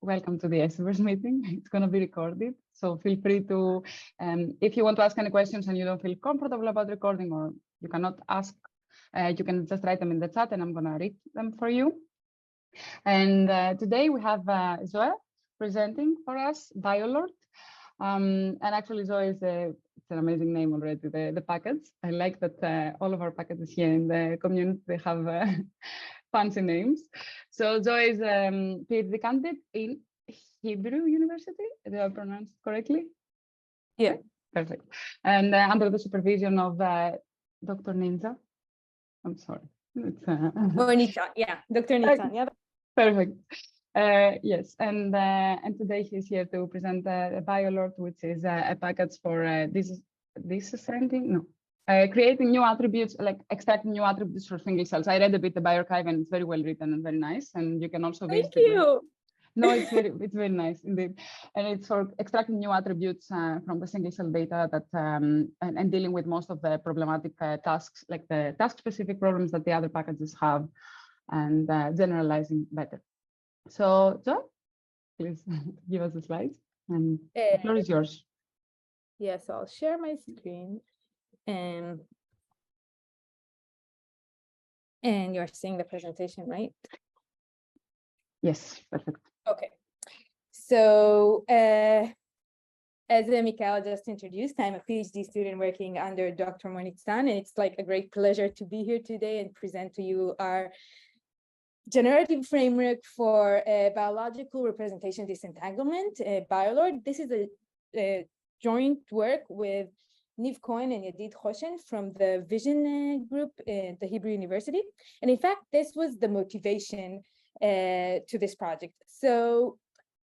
welcome to the scverse meeting. It's going to be recorded, so feel free to, if you want to ask any questions and you don't feel comfortable about recording, or you cannot ask, you can just write them in the chat and I'm going to read them for you. And today we have Zoe presenting for us, biolord. And actually Zoe is it's an amazing name already, the package. I like that all of our packages here in the community, they have fancy names. So Zoe is PhD candidate in Hebrew University. Did I pronounce it correctly? Yeah. Okay, perfect. And under the supervision of Dr. Ninja. I'm sorry. It's, Or Nitan, yeah, Dr. Nitan, yeah. Perfect. Yes, and today he's here to present the biolord, which is a package for creating new attributes, like extracting new attributes for single cells. I read a bit the bioarchive and it's very well written and very nice. And you can also visit. Thank you. No, it's very nice indeed, and it's for extracting new attributes from the single cell data that and dealing with most of the problematic tasks, like the task-specific problems that the other packages have, and generalizing better. So, Joe, please give us the slides, and the floor is yours. Yeah, so I'll share my screen, and you're seeing the presentation, right? Yes, perfect. Okay. So, as Mikhail just introduced, I'm a PhD student working under Dr. Mornitstan, and it's like a great pleasure to be here today and present to you our generative framework for biological representation disentanglement, biolord. This is a joint work with Niv Cohen and Yadid Hoshen from the Vision group at the Hebrew University. And in fact, this was the motivation to this project. So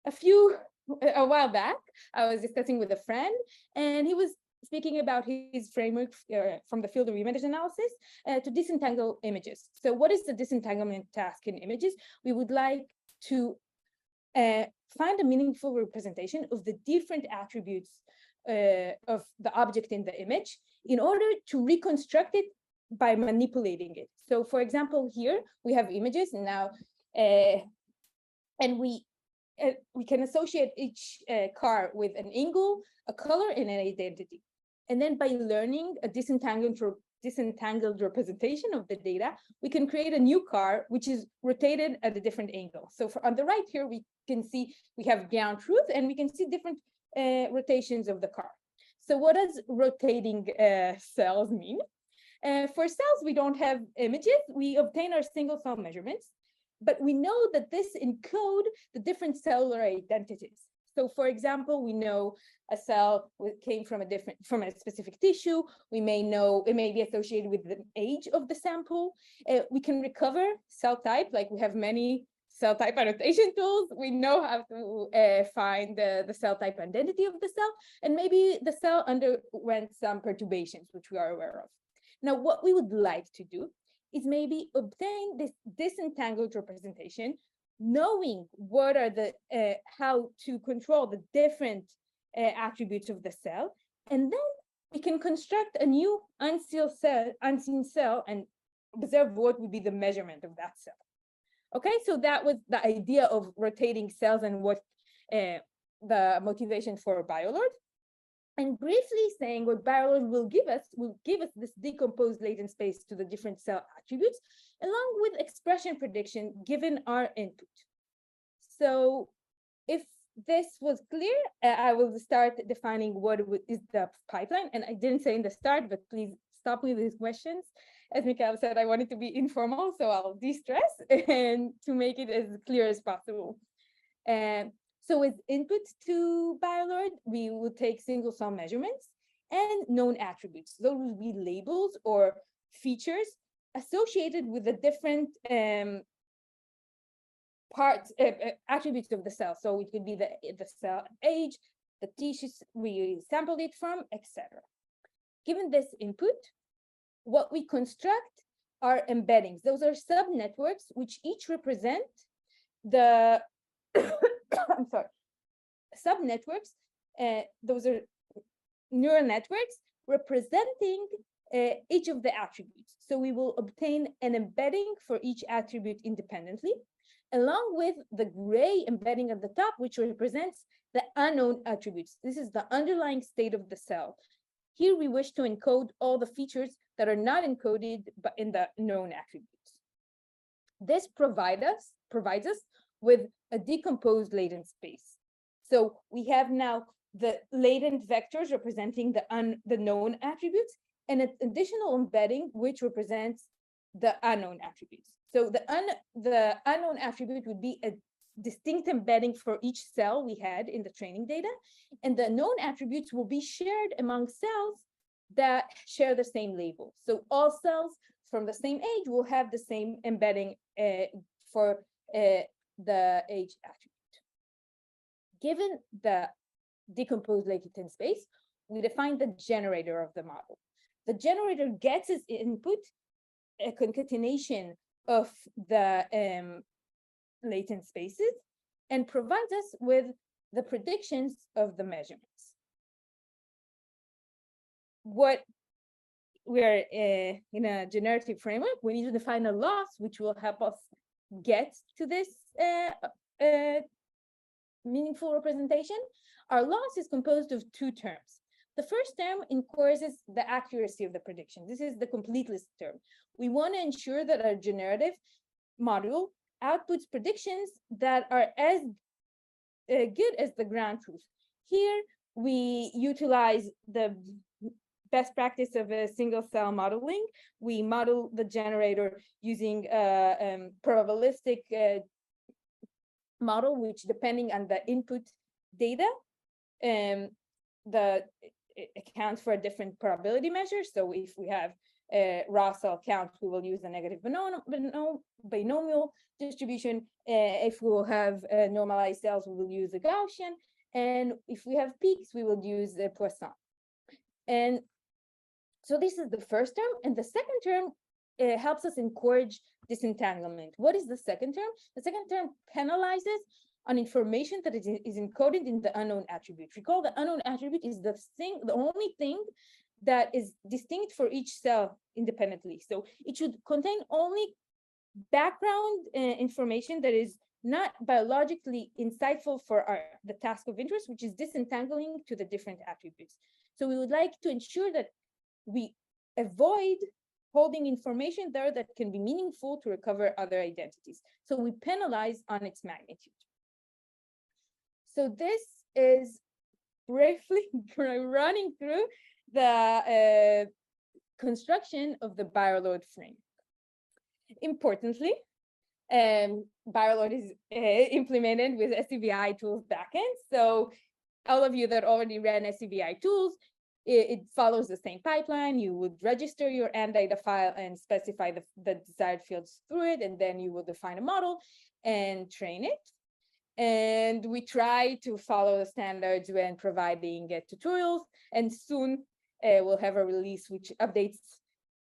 a while back, I was discussing with a friend, and he was speaking about his framework from the field of image analysis to disentangle images. So what is the disentanglement task in images? We would like to find a meaningful representation of the different attributes of the object in the image in order to reconstruct it by manipulating it. So for example, here we have images now, and we can associate each car with an angle, a color, and an identity. And then by learning a disentangled representation of the data, we can create a new car, which is rotated at a different angle. So on the right here, we can see we have ground truth, and we can see different rotations of the car. So what does rotating cells mean? For cells, we don't have images. We obtain our single cell measurements, but we know that this encode the different cellular identities. So for example, we know a cell came from a specific tissue. We may know it may be associated with the age of the sample. We can recover cell type, like we have many cell type annotation tools. We know how to find the cell type identity of the cell, and maybe the cell underwent some perturbations, which we are aware of. Now, what we would like to do is maybe obtain this disentangled representation, knowing what are the how to control the different attributes of the cell, and then we can construct a new unseen cell and observe what would be the measurement of that cell. Okay, so that was the idea of rotating cells and what the motivation for biolord. And briefly saying what biolord will give us this decomposed latent space to the different cell attributes, along with expression prediction given our input. So if this was clear, I will start defining what is the pipeline. And I didn't say in the start, but please stop me with questions. As Mikhail said, I want it to be informal, so I'll de-stress and to make it as clear as possible. So as input to biolord, we will take single cell measurements and known attributes. Those will be labels or features associated with the different attributes of the cell. So it could be the cell age, the tissues we sampled it from, etc. Given this input, what we construct are embeddings. Those are subnetworks which each represent the I'm sorry, subnetworks. Those are neural networks representing each of the attributes. So we will obtain an embedding for each attribute independently, along with the gray embedding at the top, which represents the unknown attributes. This is the underlying state of the cell. Here we wish to encode all the features that are not encoded in the known attributes. This provides us with a decomposed latent space. So we have now the latent vectors representing the known attributes, and an additional embedding which represents the unknown attributes. So the unknown attribute would be a distinct embedding for each cell we had in the training data, and the known attributes will be shared among cells that share the same label. So all cells from the same age will have the same embedding for the age attribute. Given the decomposed latent space, we define the generator of the model. The generator gets as input a concatenation of the latent spaces and provides us with the predictions of the measurements. What we're in a generative framework, we need to define a loss which will help us get to this meaningful representation. Our loss is composed of two terms. The first term encourages the accuracy of the prediction. This is the completeness term. We want to ensure that our generative module outputs predictions that are as good as the ground truth. Here, we utilize the best practice of a single cell modeling. We model the generator using a probabilistic model, which depending on the input data, it accounts for a different probability measure. So if we have a raw cell count, we will use a negative binomial distribution. If we will have normalized cells, we will use a Gaussian. And if we have peaks, we will use a Poisson. And so this is the first term. And the second term helps us encourage disentanglement. What is the second term? The second term penalizes on information that is encoded in the unknown attribute. Recall, the unknown attribute is the only thing that is distinct for each cell independently. So it should contain only background information that is not biologically insightful for the task of interest, which is disentangling to the different attributes. So we would like to ensure that we avoid holding information there that can be meaningful to recover other identities. So we penalize on its magnitude. So this is briefly running through the construction of the biolord framework. Importantly, biolord is implemented with SCVI tools backend. So all of you that already ran SCVI tools, it follows the same pipeline. You would register your AND data file and specify the desired fields through it, and then you will define a model and train it. And we try to follow the standards when providing tutorials, and soon we'll have a release which updates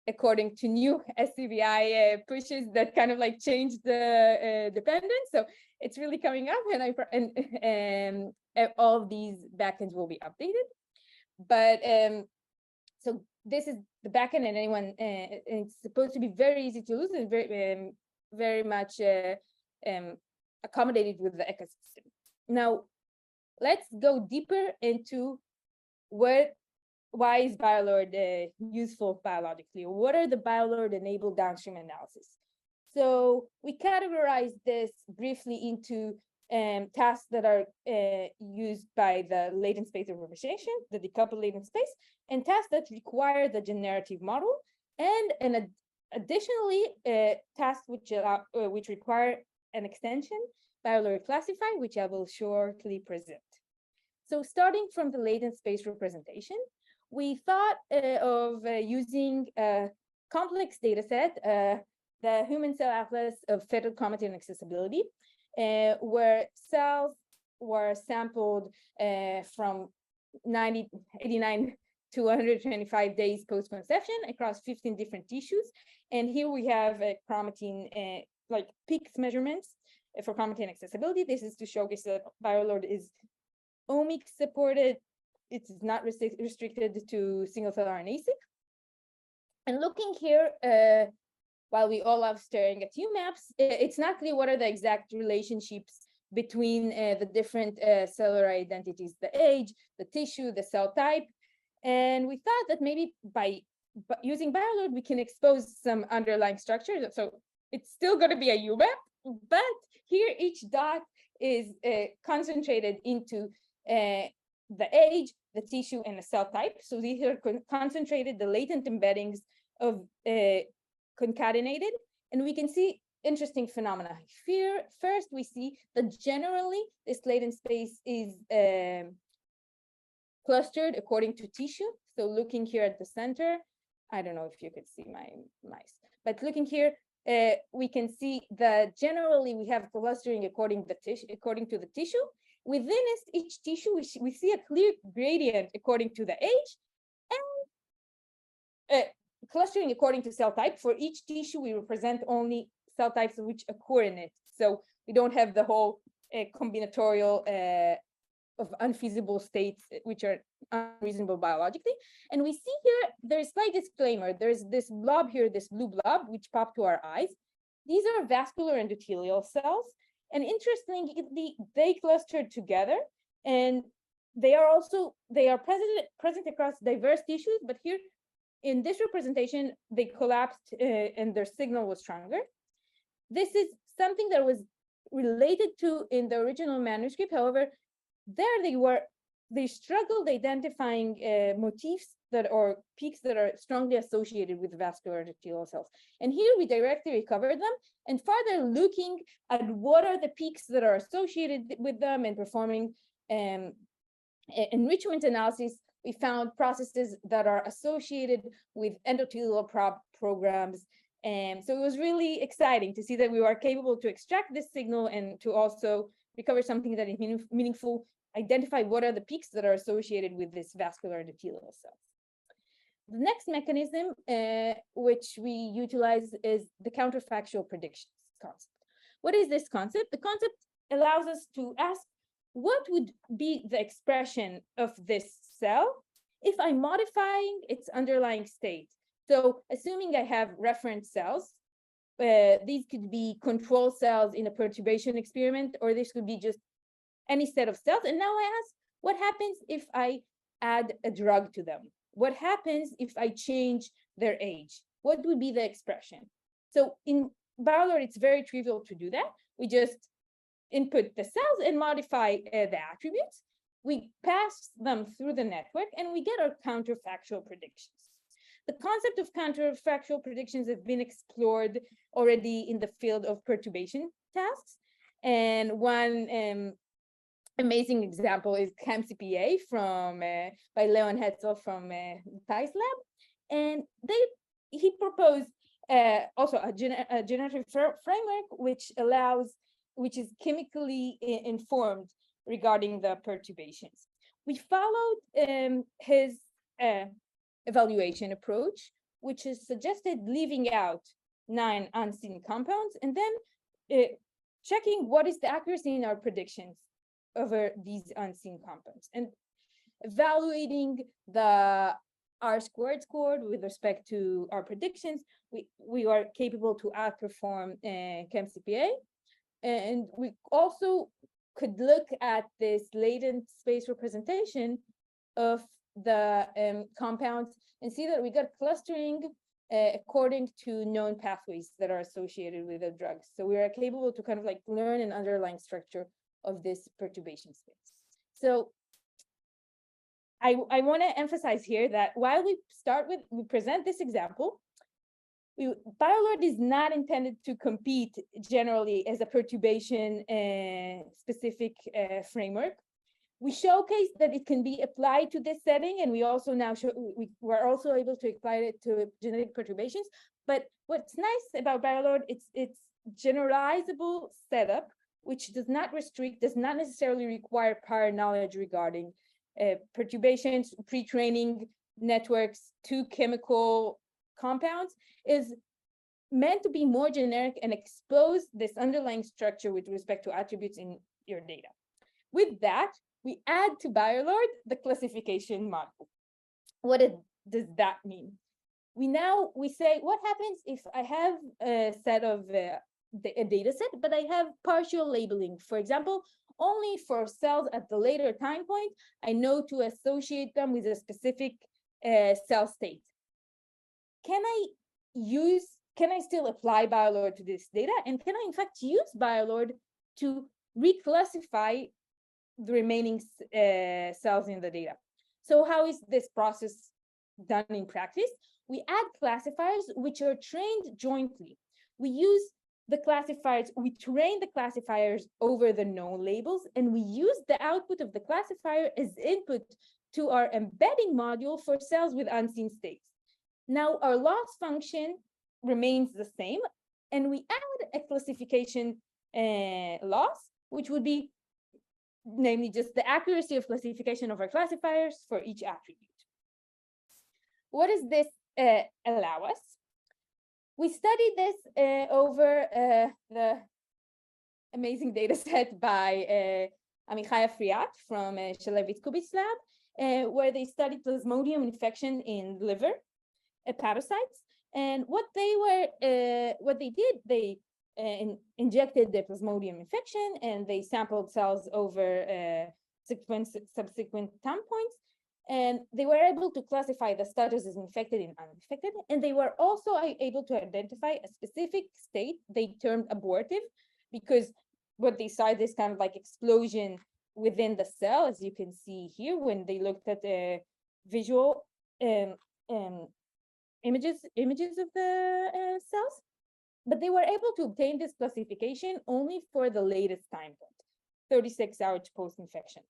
according to new SCVI pushes that kind of like change the dependence. So it's really coming up, and all of these backends will be updated. But so this is the backend, and anyone, it's supposed to be very easy to use and very much accommodated with the ecosystem. Now, let's go deeper into why is biolord useful biologically? What are the biolord-enabled downstream analysis? So we categorize this briefly into tasks that are used by the latent space of representation, the decoupled latent space, and tasks that require the generative model, and additionally, tasks which require an extension, biolord classify, which I will shortly present. So starting from the latent space representation, we thought of using a complex data set, the Human Cell Atlas of Fetal chromatin accessibility, where cells were sampled from 89 to 125 days post-conception across 15 different tissues. And here we have chromatin, like peaks measurements for chromatin accessibility. This is to showcase that biolord is omics supported. It is not restricted to single cell RNA-seq. And looking here, while we all love staring at UMaps, it's not clear what are the exact relationships between the different cellular identities, the age, the tissue, the cell type. And we thought that maybe by using biolord, we can expose some underlying structures. So it's still going to be a UMap, but here each dot is concentrated into the age, the tissue, and the cell type. So these are concentrated, the latent embeddings of concatenated, and we can see interesting phenomena. Here, first, we see that generally this latent space is clustered according to tissue. So looking here at the center, I don't know if you could see my mice, but looking here, we can see that generally we have clustering according to the tissue. Within each tissue, we see a clear gradient according to the age, and clustering according to cell type. For each tissue, we represent only cell types which occur in it. So we don't have the whole combinatorial of unfeasible states which are unreasonable biologically. And we see here, there's a slight disclaimer. There's this blob here, this blue blob, which popped to our eyes. These are vascular endothelial cells. And interestingly, they clustered together, and they are present across diverse tissues, but here in this representation, they collapsed and their signal was stronger. This is something that was related to in the original manuscript. However, there they struggled identifying motifs or peaks that are strongly associated with vascular endothelial cells. And here we directly recovered them, and further looking at what are the peaks that are associated with them and performing enrichment analysis, we found processes that are associated with endothelial programs. And so it was really exciting to see that we were capable to extract this signal and to also recover something that is meaningful, identify what are the peaks that are associated with this vascular endothelial cells. The next mechanism which we utilize is the counterfactual predictions concept. What is this concept? The concept allows us to ask what would be the expression of this cell if I'm modifying its underlying state. So assuming I have reference cells, these could be control cells in a perturbation experiment, or this could be just any set of cells. And now I ask, what happens if I add a drug to them? What happens if I change their age? What would be the expression? So in biolord, it's very trivial to do that. We just input the cells and modify the attributes. We pass them through the network and we get our counterfactual predictions. The concept of counterfactual predictions have been explored already in the field of perturbation tasks. And one amazing example is CAMCPA by Leon Hetzel from Theis lab. And he proposed also a generative framework which is chemically informed regarding the perturbations. We followed his evaluation approach, which is suggested leaving out 9 unseen compounds and then checking what is the accuracy in our predictions over these unseen compounds and evaluating the R-squared score with respect to our predictions. We are capable to outperform CAMCPA, and we also could look at this latent space representation of the compounds and see that we got clustering according to known pathways that are associated with the drugs. So we are capable to kind of like learn an underlying structure of this perturbation space. So I want to emphasize here that while we present this example, biolord is not intended to compete generally as a perturbation specific framework. We showcase that it can be applied to this setting, and we also now we're also able to apply it to genetic perturbations. But what's nice about biolord, it's generalizable setup, which does not necessarily require prior knowledge regarding perturbations, pre-training networks to chemical compounds, is meant to be more generic and expose this underlying structure with respect to attributes in your data. With that, we add to biolord the classification model. What does that mean? we say, what happens if I have a set of a data set, but I have partial labeling? For example, only for cells at the later time point, I know to associate them with a specific cell state. Can I still apply biolord to this data? And can I in fact use biolord to reclassify the remaining cells in the data? So how is this process done in practice? We add classifiers which are trained jointly. We use the classifiers, we train the classifiers over the known labels, and we use the output of the classifier as input to our embedding module for cells with unseen states. Now our loss function remains the same, and we add a classification loss, which would be namely just the accuracy of classification of our classifiers for each attribute. What does this allow us? We studied this over the amazing data set by Amichai Friat from Shalevitz-Kubit's lab, where they studied Plasmodium infection in liver hepatocytes. And what they did, they injected the Plasmodium infection, and they sampled cells over subsequent time points. And they were able to classify the status as infected and uninfected. And they were also able to identify a specific state they termed abortive, because what they saw this kind of like explosion within the cell, as you can see here, when they looked at the visual images of the cells. But they were able to obtain this classification only for the latest time point, 36 hours post-infection.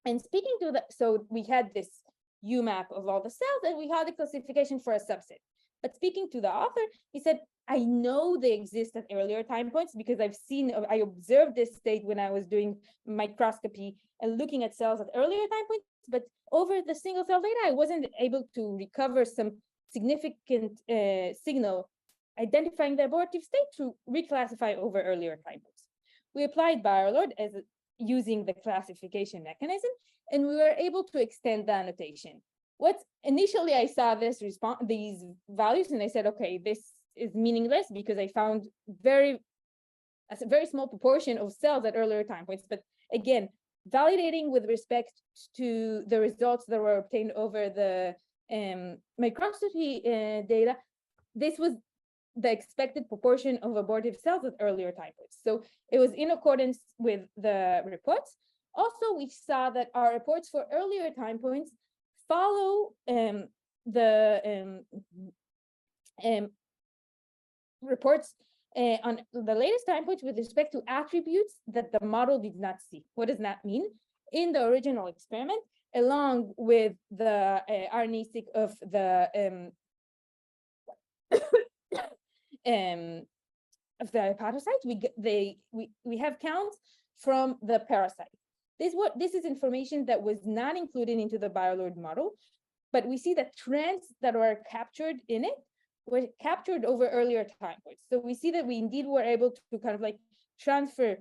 And speaking to that, so we had this UMAP of all the cells, and we had a classification for a subset. But speaking to the author, he said, I know they exist at earlier time points because I observed this state when I was doing microscopy and looking at cells at earlier time points, but over the single cell data, I wasn't able to recover some significant signal identifying the abortive state to reclassify over earlier time points. We applied biolord as using the classification mechanism, and we were able to extend the annotation. Initially I saw these values, and I said, okay, this is meaningless because I found a very small proportion of cells at earlier time points. But again, validating with respect to the results that were obtained over the microscopy data, this was the expected proportion of abortive cells at earlier time points. So it was in accordance with the reports. Also, we saw that our reports for earlier time points follow the reports on the latest time points with respect to attributes that the model did not see. What does that mean? In the original experiment, along with the RNA-seq of the hepatocyte, we have counts from the parasite. This is information that was not included into the biolord model, but we see that trends that were captured in it were captured over earlier time points. So we see that we indeed were able to kind of like transfer,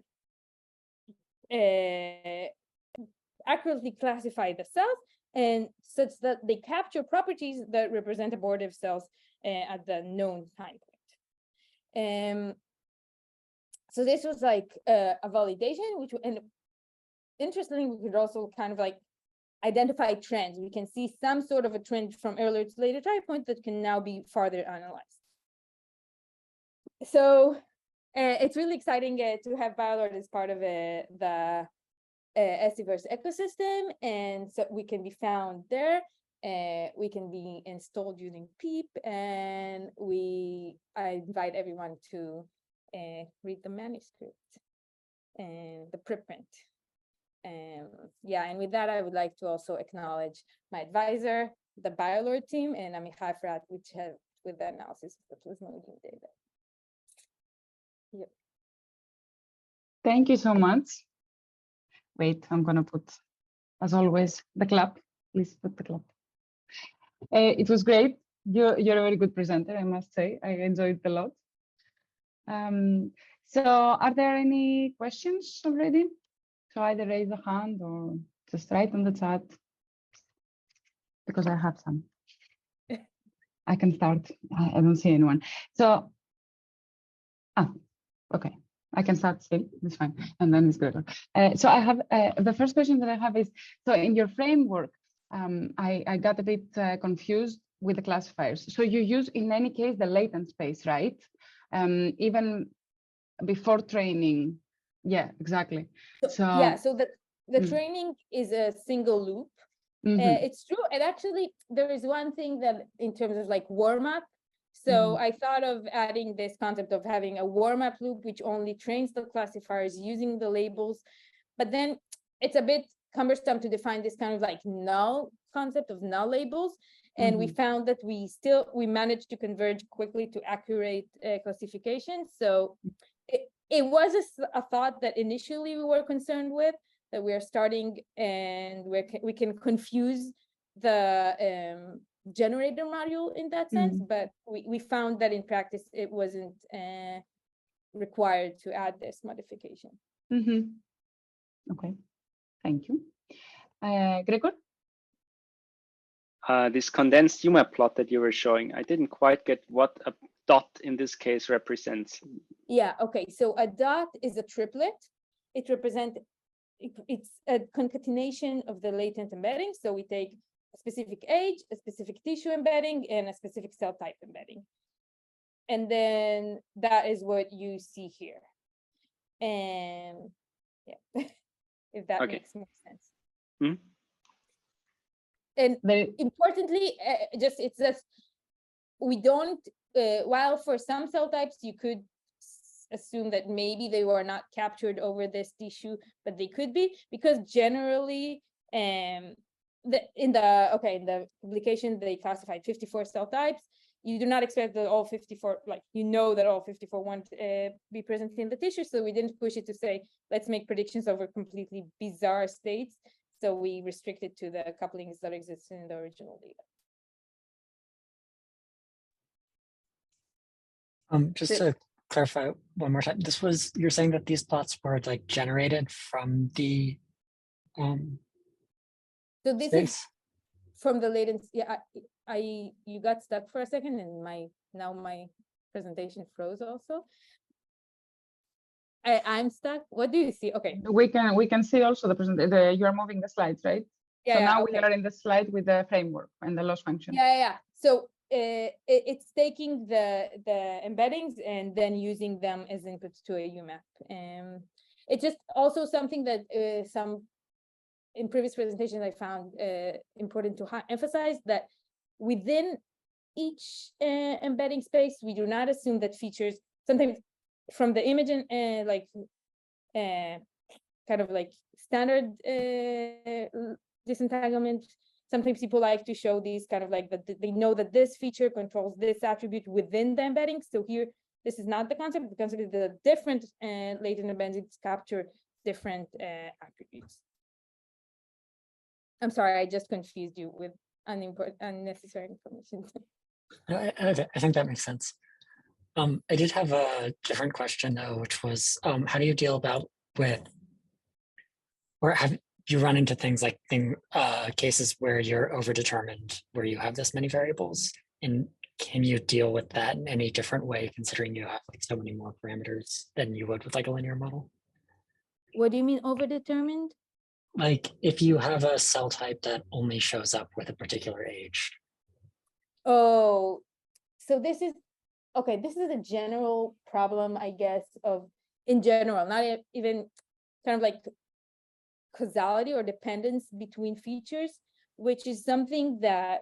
accurately classify the cells, and such that they capture properties that represent abortive cells at the known time point. So this was like a validation, and interestingly, we could also kind of like identify trends. We can see some sort of a trend from earlier to later time point that can now be further analyzed. So it's really exciting to have biolord as part of the scverse ecosystem, and so we can be found there. We can be installed using PEEP, and I invite everyone to read the manuscript and the preprint. And with that, I would like to also acknowledge my advisor, the biolord team, and Amichai Friat, which helped with the analysis of the Plasmodium data. Yep. Thank you so much. Wait, I'm gonna put, as always, the clap. Please put the clap. It was great. You're a very good presenter, I must say. I enjoyed it a lot. So are there any questions already? So either raise a hand or just write on the chat, because I have some. I can start. I don't see anyone. So, okay. I can start still, it's fine, and then it's good. So I have, the first question that I have is, so in your framework, I got a bit confused with the classifiers. So you use, in any case, the latent space, right? Even before training. Yeah, exactly. So yeah, so the training is a single loop. It's true. And actually, there is one thing that in terms of like warm-up, so I thought of adding this concept of having a warm-up loop, which only trains the classifiers using the labels. But then it's a bit cumbersome to define this kind of like null concept of null labels. And we found that we managed to converge quickly to accurate classification. So it was a thought that initially we were concerned with, that we are starting and we can confuse the generator module in that sense, but we found that in practice it wasn't required to add this modification. Okay, thank you. Gregor? This condensed UMAP plot that you were showing, I didn't quite get what a dot in this case represents. Yeah, okay, so a dot is a triplet. It represents, it's a concatenation of the latent embedding. So we take a specific age, a specific tissue embedding, and a specific cell type embedding. And then that is what you see here. And yeah, if that makes more sense. And importantly, it's just, we don't, while for some cell types, you could assume that maybe they were not captured over this tissue, but they could be, because generally, in the publication, they classified 54 cell types. You do not expect that all 54, like, that all 54 won't be present in the tissue. So we didn't push it to say, let's make predictions over completely bizarre states. So we restricted to the couplings that exist in the original data. Just to clarify one more time, you're saying that these plots were like generated from the so this space? Is from the latent. Yeah, you got stuck for a second, and now my presentation froze also. I'm stuck. What do you see? Okay. We can see also the you are moving the slides, right? Yeah. So now we are in the slide with the framework and the loss function. Yeah. So it's taking the embeddings and then using them as inputs to a UMAP. It's just also something that in previous presentations I found important to emphasize, that within each embedding space, we do not assume that features, sometimes from the image and kind of like standard disentanglement, sometimes people like to show these kind of like that they know that this feature controls this attribute within the embedding. So here, this is not the concept. The concept is the different latent embeddings capture different attributes. I'm sorry, I just confused you with unnecessary information. I think that makes sense. I did have a different question though, which was, how do you deal or have you run into things like cases where you're overdetermined, where you have this many variables, and can you deal with that in any different way, considering you have like so many more parameters than you would with like a linear model? What do you mean overdetermined? Like if you have a cell type that only shows up with a particular age. Oh, so this is a general problem, I guess, in general, not even kind of like causality or dependence between features, which is something that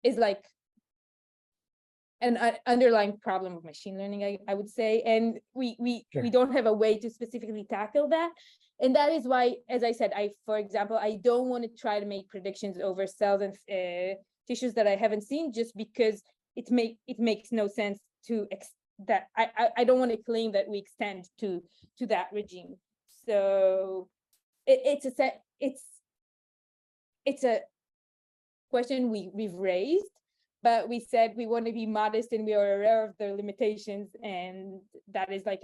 is like an underlying problem of machine learning, I would say. And we don't have a way to specifically tackle that. And that is why, as I said, for example, I don't want to try to make predictions over cells and tissues that I haven't seen, just because it makes no sense to that. I don't want to claim that we extend to that regime. So it's a question we've raised, but we said we want to be modest and we are aware of the limitations, and that is like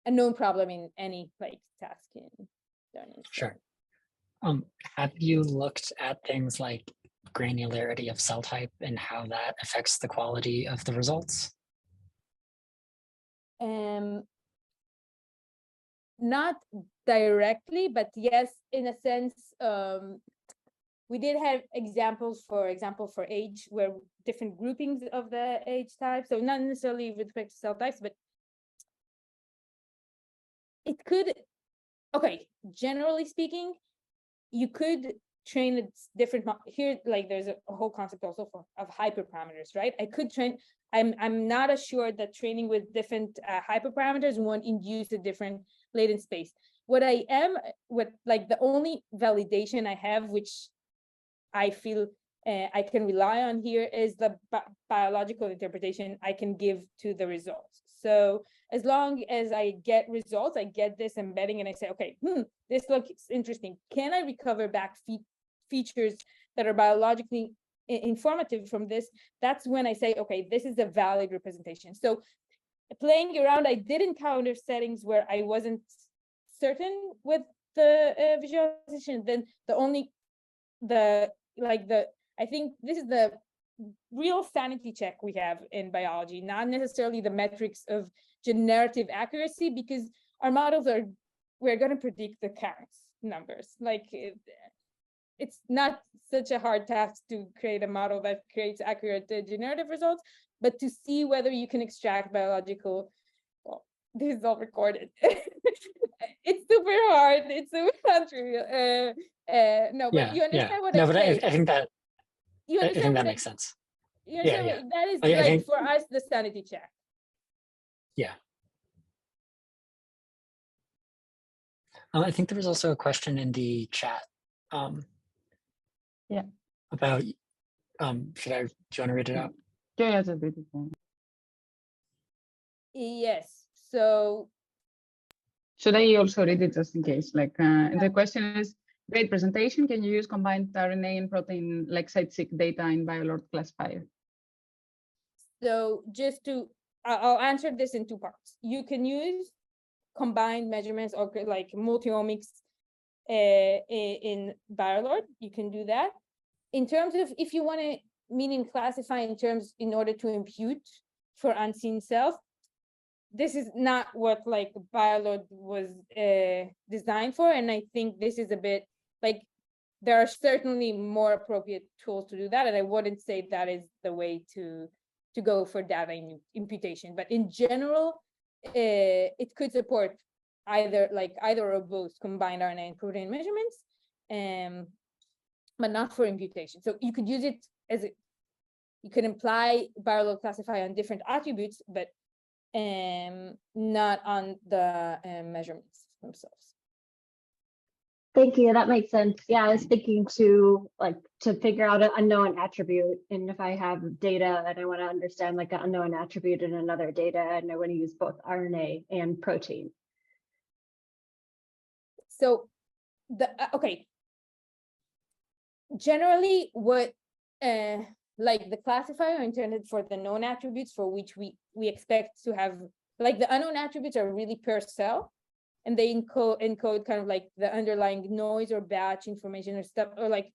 a known problem in any like task in learning. Sure. Have you looked at things like granularity of cell type and how that affects the quality of the results? Not directly, but yes, in a sense, we did have examples, for example, for age, where different groupings of the age type. So not necessarily with respect to cell types, but it could, okay, generally speaking, you could train a different here, like there's a whole concept also of hyperparameters, right? I could train, I'm not assured that training with different hyperparameters won't induce a different latent space. What the only validation I have, which I feel I can rely on here, is the biological interpretation I can give to the results. So as long as I get results, I get this embedding and I say, okay, this looks interesting. Can I recover back features that are biologically informative from this? That's when I say, okay, this is a valid representation. So playing around, I did encounter settings where I wasn't certain with the visualization. Then I think this is the real sanity check we have in biology, not necessarily the metrics of generative accuracy, because our models we're going to predict the counts numbers. Like it's not such a hard task to create a model that creates accurate generative results, but to see whether you can extract biological, well, this is all recorded. It's super hard. It's super non-trivial. No, but you understand what I'm saying. I think that You understand I think that makes sense. You understand that is I think, for us the sanity check. Yeah. I think there was also a question in the chat. Yeah. About do you want to read it out? Yeah, just read it. Yes. So should I also read it just in case? Like the question is, great presentation. Can you use combined RNA and protein like site-seq data in biolord classifier? So just I'll answer this in two parts. You can use combined measurements or like multi-omics in biolord. You can do that. In terms of if you want to meaning classify in order to impute for unseen cells, this is not what like biolord was designed for, and I think this is a bit like there are certainly more appropriate tools to do that, and I wouldn't say that is the way to go for data imputation. But in general, it could support either or both combined RNA and protein measurements, but not for imputation. So you could use it you could imply biolord classify on different attributes, but not on the measurements themselves. Thank you. That makes sense. Yeah, I was thinking to figure out an unknown attribute, and if I have data and I want to understand like an unknown attribute in another data, and I want to use both RNA and protein. So okay. Generally, what like the classifier intended for the known attributes for which we expect to have, like the unknown attributes are really per cell, and they encode kind of like the underlying noise or batch information or stuff, or like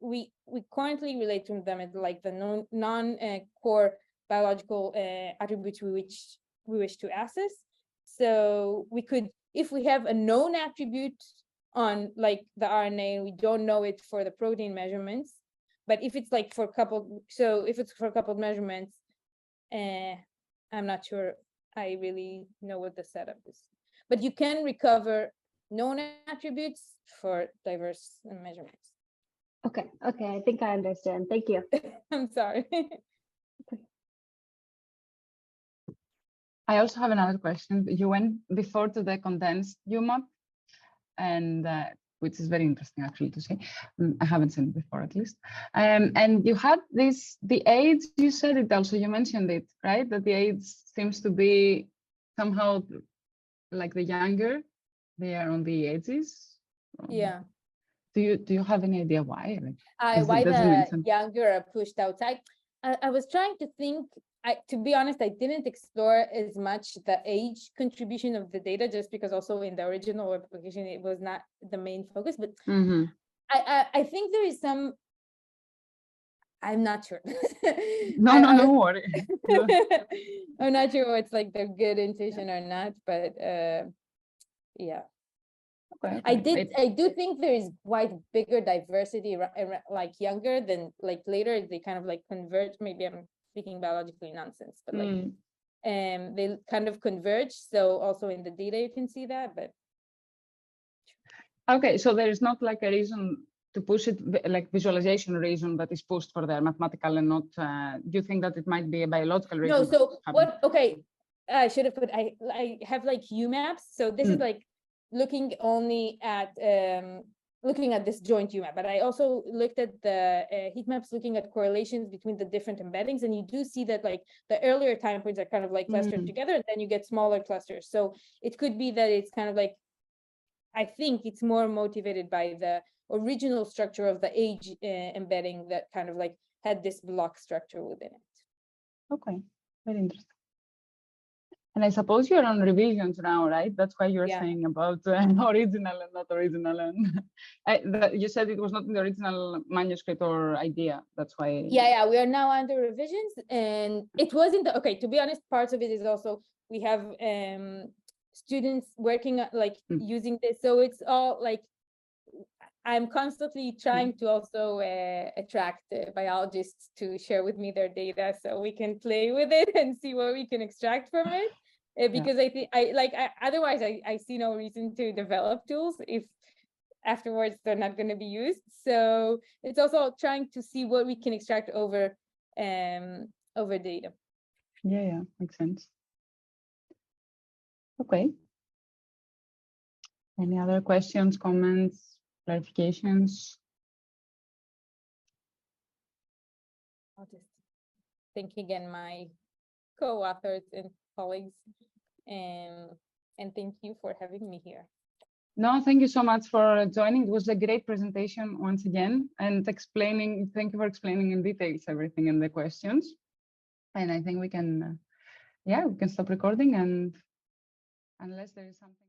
we currently relate to them as like the non core biological attributes we wish to access. So we could, if we have a known attribute on like the RNA, we don't know it for the protein measurements, but if it's like for coupled measurements, I'm not sure I really know what the setup is. But you can recover known attributes for diverse measurements. Okay, I think I understand. Thank you. I'm sorry. I also have another question. You went before to the condensed UMAP, and which is very interesting actually to see. I haven't seen it before, at least. And you had the age, you said it also, you mentioned it, right? That the age seems to be somehow like the younger, they are on the edges. Yeah. Do you have any idea why? Like, why the younger are pushed outside? I was trying to think. To be honest, I didn't explore as much the age contribution of the data, just because also in the original application it was not the main focus. But I think there is some I'm not sure. No, no worry. I'm not sure what's like the good intuition or not, but yeah. Okay, I do think there is quite bigger diversity, like younger than like later. They kind of like converge. Maybe I'm speaking biologically nonsense, but like they kind of converge. So also in the data you can see that, but okay, so there is not like a reason to push it, like visualization reason that is pushed for the mathematical and not. Do you think that it might be a biological reason? no. So what? Okay, I should have put. I have like UMaps. So this is like looking only at looking at this joint UMap, but I also looked at the heat maps looking at correlations between the different embeddings, and you do see that like the earlier time points are kind of like clustered together, and then you get smaller clusters. So it could be that it's kind of like, I think it's more motivated by the original structure of the age embedding that kind of like had this block structure within it. Okay, very interesting. And I suppose you're on revisions now, right? That's why you're saying about original and not original. And you said it was not in the original manuscript or idea. That's why. Yeah, we are now under revisions, and it wasn't okay. To be honest, parts of it is also we have students working like using this, so it's all like I'm constantly trying to also attract biologists to share with me their data so we can play with it and see what we can extract from it. Because I think otherwise I see no reason to develop tools if afterwards they're not going to be used. So it's also trying to see what we can extract over data. Yeah, makes sense. Okay. Any other questions, comments, clarifications? I'll just thank again my co-authors and colleagues, and thank you for having me here. No, thank you so much for joining. It was a great presentation once again, and explaining. Thank you for explaining in details everything in the questions. And I think we can, we can stop recording, and unless there is something.